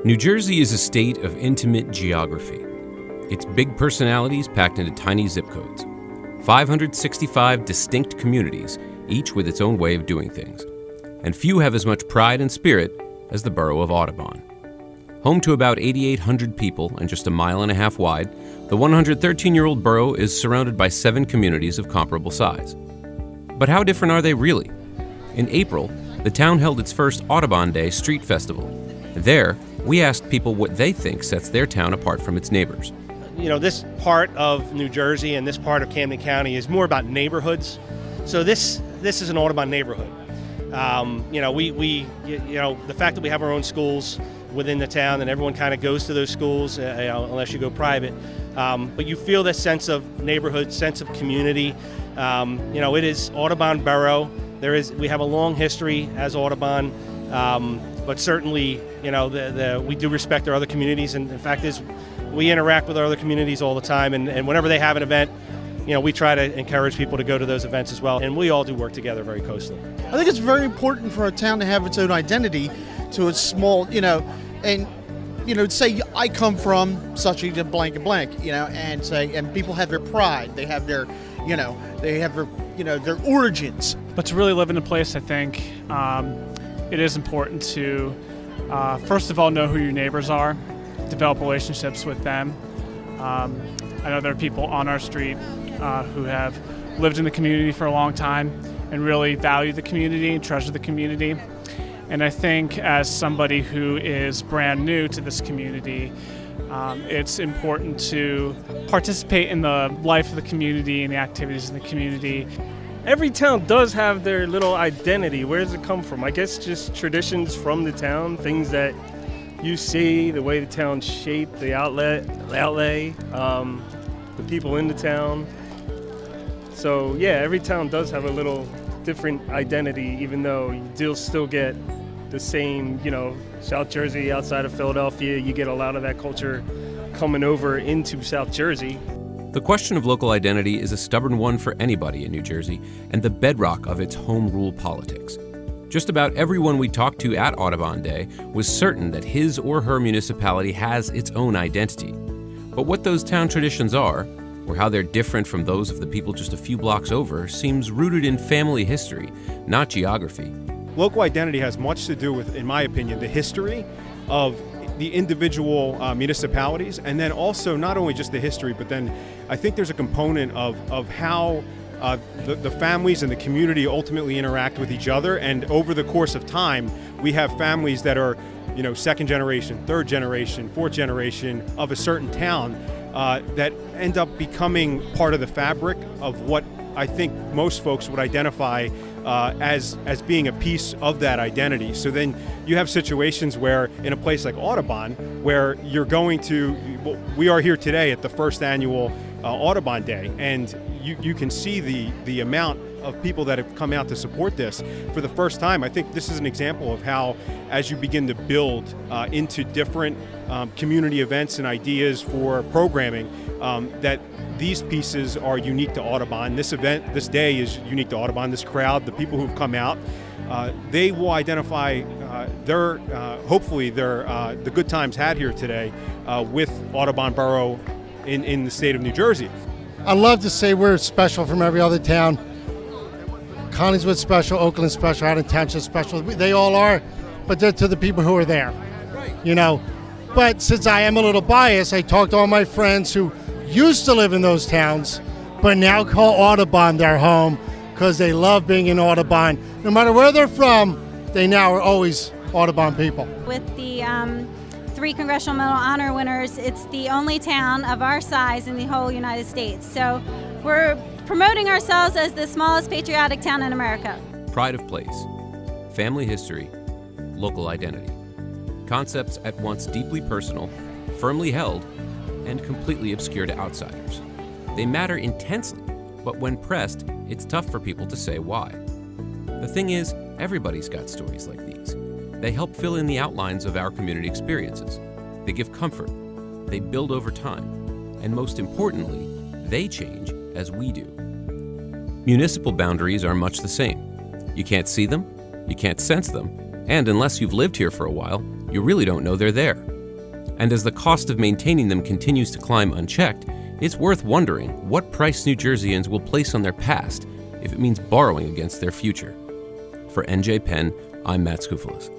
New Jersey is a state of intimate geography. It's big personalities packed into tiny zip codes. 565 distinct communities, each with its own way of doing things. And few have as much pride and spirit as the borough of Audubon. Home to about 8,800 people and just a mile and a half wide, the 113-year-old borough is surrounded by 7 communities of comparable size. But how different are they really? In April, the town held its first Audubon Day street festival. There, we asked people what they think sets their town apart from its neighbors. You know, this part of New Jersey and this part of Camden County is more about neighborhoods. So this is an Audubon neighborhood. The fact that we have our own schools within the town and everyone kind of goes to those schools, unless you go private. But you feel this sense of neighborhood, sense of community. It is Audubon Borough. We have a long history as Audubon, but certainly, we do respect our other communities. And the fact is, we interact with our other communities all the time. And whenever they have an event, we try to encourage people to go to those events as well. And we all do work together very closely. I think it's very important for a town to have its own identity to a small, say I come from such a blank and blank, and people have their pride, they have their, their origins. But to really live in a place, I think it is important to, first of all, know who your neighbors are, develop relationships with them. I know there are people on our street who have lived in the community for a long time and really value the community and treasure the community. And I think as somebody who is brand new to this community, it's important to participate in the life of the community and the activities in the community. Every town does have their little identity. Where does it come from? I guess just traditions from the town, things that you see, the way the town's shaped, the outlay, the people in the town. So yeah, every town does have a little different identity, even though you'll still get the same, South Jersey outside of Philadelphia, you get a lot of that culture coming over into South Jersey. The question of local identity is a stubborn one for anybody in New Jersey and the bedrock of its home rule politics. Just about everyone we talked to at Audubon Day was certain that his or her municipality has its own identity. But what those town traditions are, or how they're different from those of the people just a few blocks over, seems rooted in family history, not geography. Local identity has much to do with, in my opinion, the history of the individual municipalities, and then also not only just the history, but then I think there's a component of how the families and the community ultimately interact with each other. And over the course of time, we have families that are, second generation, third generation, fourth generation of a certain town that end up becoming part of the fabric of what I think most folks would identify as being a piece of that identity. So then you have situations where in a place like Audubon, where we are here today at the first annual Audubon Day, and you can see the amount of people that have come out to support this for the first time. I think this is an example of how, as you begin to build into different community events and ideas for programming, that these pieces are unique to Audubon. This event, this day is unique to Audubon. This crowd, the people who've come out, they will identify hopefully the good times had here today with Audubon Borough in the state of New Jersey. I love to say we're special from every other town. Collingswood's special, Oakland's special, Haddon Township's special. They all are, but they're to the people who are there. But since I am a little biased, I talked to all my friends who used to live in those towns, but now call Audubon their home because they love being in Audubon. No matter where they're from, they now are always Audubon people. With the 3 Congressional Medal of Honor winners, it's the only town of our size in the whole United States. So we're promoting ourselves as the smallest patriotic town in America. Pride of place, family history, local identity. Concepts at once deeply personal, firmly held, and completely obscure to outsiders. They matter intensely, but when pressed, it's tough for people to say why. The thing is, everybody's got stories like these. They help fill in the outlines of our community experiences. They give comfort. They build over time. And most importantly, they change as we do. Municipal boundaries are much the same. You can't see them, you can't sense them, and unless you've lived here for a while, you really don't know they're there. And as the cost of maintaining them continues to climb unchecked, it's worth wondering what price New Jerseyans will place on their past if it means borrowing against their future. For NJ Penn, I'm Matt Skoufalos.